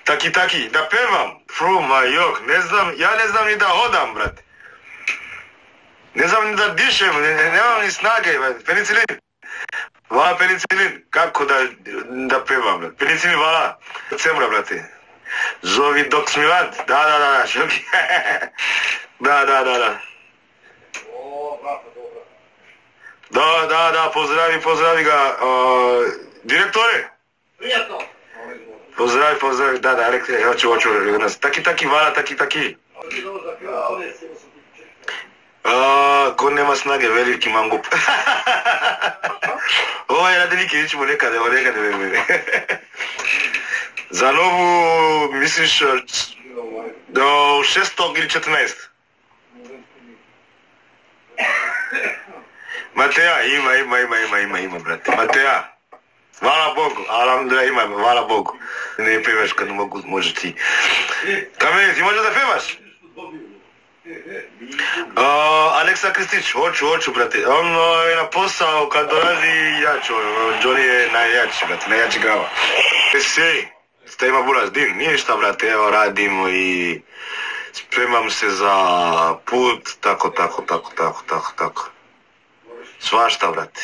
Таки, да певам. Јок, не знам ни да ходам, брат. Не знам ни да дишем, немам ни снага, брат. Пеницилин. Вала пеницилин, како да певам, брат. Пеницилин, вала. Цемра, брате. Зови док Смилат. Да, шоки. Да. Да, поздрави га. Директоре. Пријатно. Поздрави, да, ректе, очу, таки, вала, таки. Кој нема снаге, велики мангуп. Ова е раделики, речемо некаде, За нову, мислиш, до 600 или 14? Матеја, има, брате. Матеја. Hvala Bogu, alhamdulillah ima, hvala Bogu. Ne pevaš kad može ti. Kameni, ti možeš da pevaš? Aleksa Kristić, hoću, brate. On je na posao, kad dolazi jačo. Johnny je najjači, brate, najjači grava. Sve, šta ima buraz, din, nije šta, brate, evo radimo i spremam se za put, tako. Svašta, brate.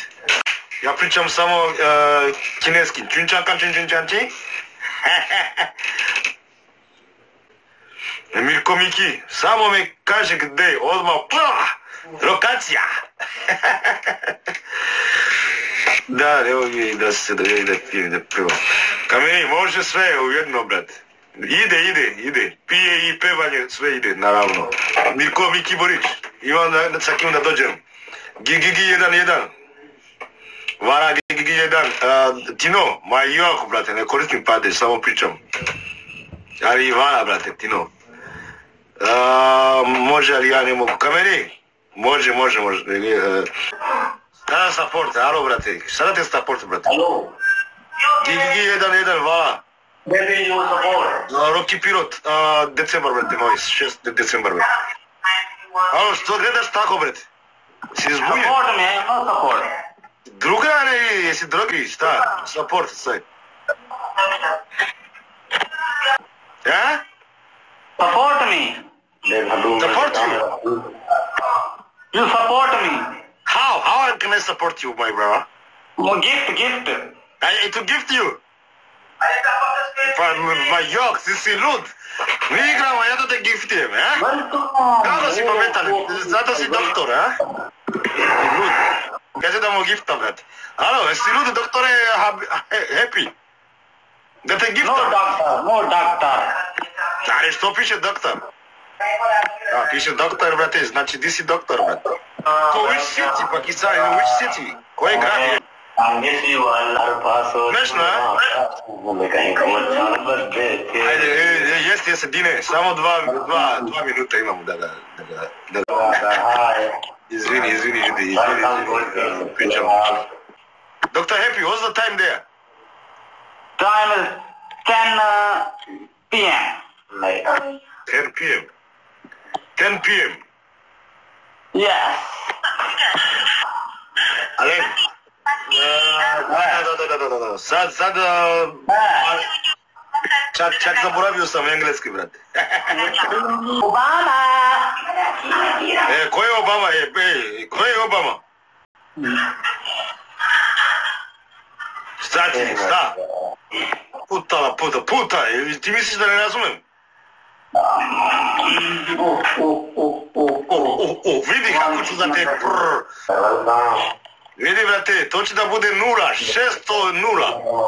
Ja pričam samo kineski. Čunčanči. Mirko Miki, samo me kaže gde, odmah, lokacija. Da, evo mi da se da pevam. Kameni, može sve u jedno, brate. Ide. Pije i pevanje, sve ide, naravno. Mirko Miki Borić, imam sa kim da dođem. Gigi 1-1. Vara Gigi 1. Tino, ma jako, brate, ne koristim padež, samo pričam. Ali i Vara, brate, Tino. Može, ali ja ne mogu. Kameni? Može. Sada support, alo, brate. Sada te support, brate. Alo. Gigi 1-1, Vara. Maybe you support. Roki Pilot, decembar, brate, moj, 6 decembar, brate. Alo, što gledaš tako, brate? Si zbunjen? Support me, no support. Druga, ne, jesi drugi, šta? Support, sve. Ja? Support me. Support you? You support me. How can I support you, my brother? Gift. To gift you? Ma jok, si lud. Mi igramo, ja to te giftijem, ja? Kako si pametan? Zato si doktor, ja? Lud. Kaže da mu gifta, brate. Alo, jesi lud, doktore Happy? Da te giftam? No doctor. Ali što piše doktor? Piše doktor, brate, znači di si doktor, brate. Which city, Pakistan, which city? Koji grad je? Smešno, a? Ajde, jeste, Dine, samo 2 minuta imamo da Izvini, pričam. Dr. Happy, what's the time there? Time is 10 p.m. 10 p.m. Yes. Alen? Da. Sad... Čak zaboravio sam engleski, brate. Obama! Ko je Obama? Ko je Obama? Šta? Puta. Ti misliš da ne razumem? Vidi kako ću da te Vidi, brate, to će da bude 600.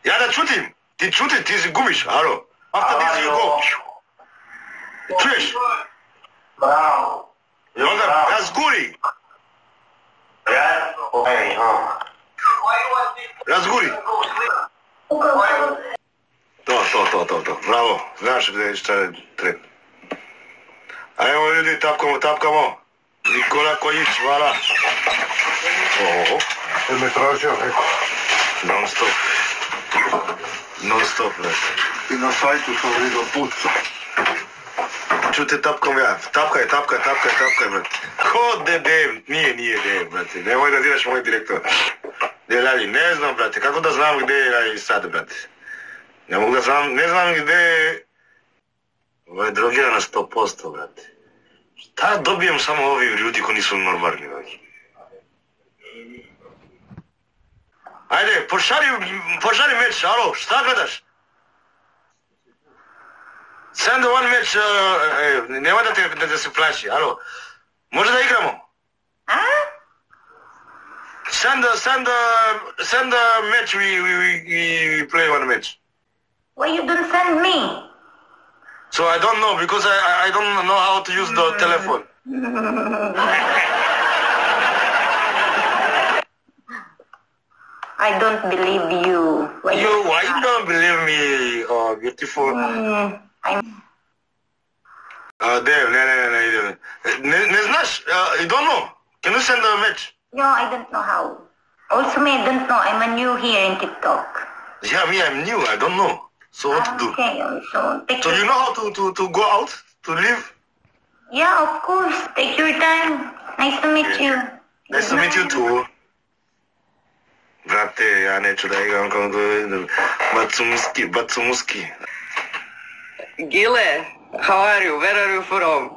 Ja da čutim, ti si gubiš, alo. After this you go. Čuješ? Bravo. I onda razguri. Razguri. To. Bravo, znaš šta treba. Ajmo ljudi, tapkamo. Nikola Kojić, hvala. Jel me tražio neko? Non stop, brate. I na sajtu sam vidio puca. Čute, tapkam ja. Tapkaj, brate. Ko DDM? Nije DDM, brate. Nemoj da diraš moj direktor. Лали, не знам, брате, како да знам где е сад, брате? Не мога да знам, не знам где е... Ова е дрогија на 100%, брате. Шта добием само овие луѓе кои не се нормални, брате? Ајде, пошари меч, ало, шта гледаш? Send one match, нема да се плаши, ало. Може да играмо? Send a match, we play one match. Why you don't send me? So I don't know, because I don't know how to use the telephone. I don't believe you. Why you don't believe me, oh, beautiful? Dave, ne znaš, you don't know. Can you send a match? No, I don't know how. Also, me, I don't know. I'm a new here in TikTok. Yeah, me, I'm new. I don't know. So what to do? Okay, So you know how to go out, to live? Yeah, of course. Take your time. Nice to meet you. Nice to meet you too. Brate, ja neću da igram kao Batsumuski. Gile, how are you? Where are you from?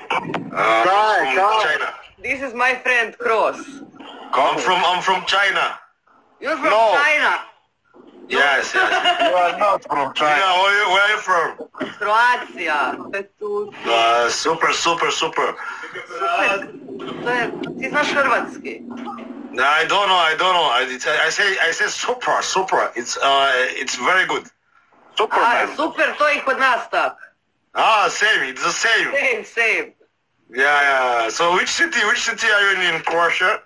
From China. This is my friend Cross. I'm from China. You're from China? Yes. You are not from China. Yeah, where are you from? Croatia. Super. Super. Ti znaš hrvatski? I don't know. I say super. It's very good. Superman. Super, to je i kod nas tak. Same. It's the same. Same. Yeah. So which city are you in Croatia?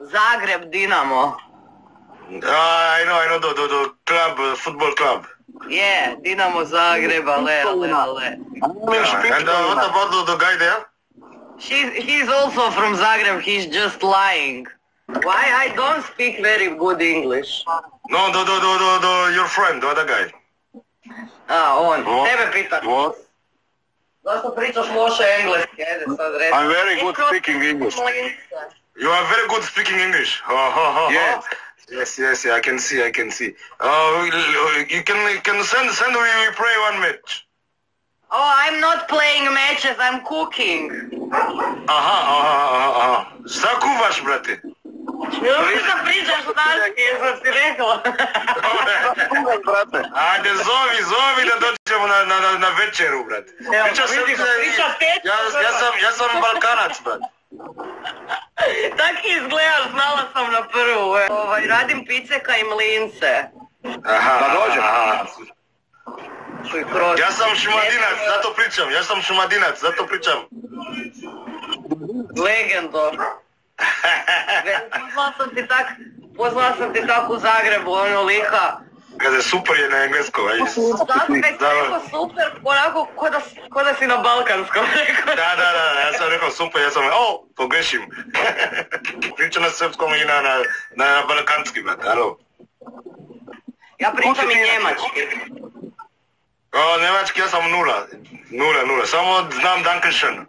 Zagreb, Dinamo. I know the club, football club. Yeah, Dinamo Zagreb, ale. Yeah. And what about the guy there? He's also from Zagreb, he's just lying. Why? I don't speak very good English. No, your friend, the other guy. On. What? Tebe pitam. What? Zašto pričaš loše engleski? Ajde sad reći. I'm very good speaking English. You are very good speaking English. Yes, I can see. You can send we play one match. Oh, I'm not playing matches, I'm cooking. Aha. Šta kuvaš, brate? Šta pričaš danski, jesam ti rekla. Ajde, zovi da dođemo na večeru, brate. Ja sam Balkanac, brate. Tak izgledaš, znala sam na prvu. Radim piceka i mlince. Da dođem. Ja sam šumadinac, zato pričam. Legendo. Poznala sam ti tak u Zagrebu, ono lika. Kaže, super je na engleskom, ajde. Zato tek rekao super, onako ko da si na balkanskom rekao. Da, ja sam rekao super, pogrešim. Pričam na srpskom i na balkanski, brate, alo. Ja pričam i njemački. Njemački ja sam nula, samo znam Dankeschön.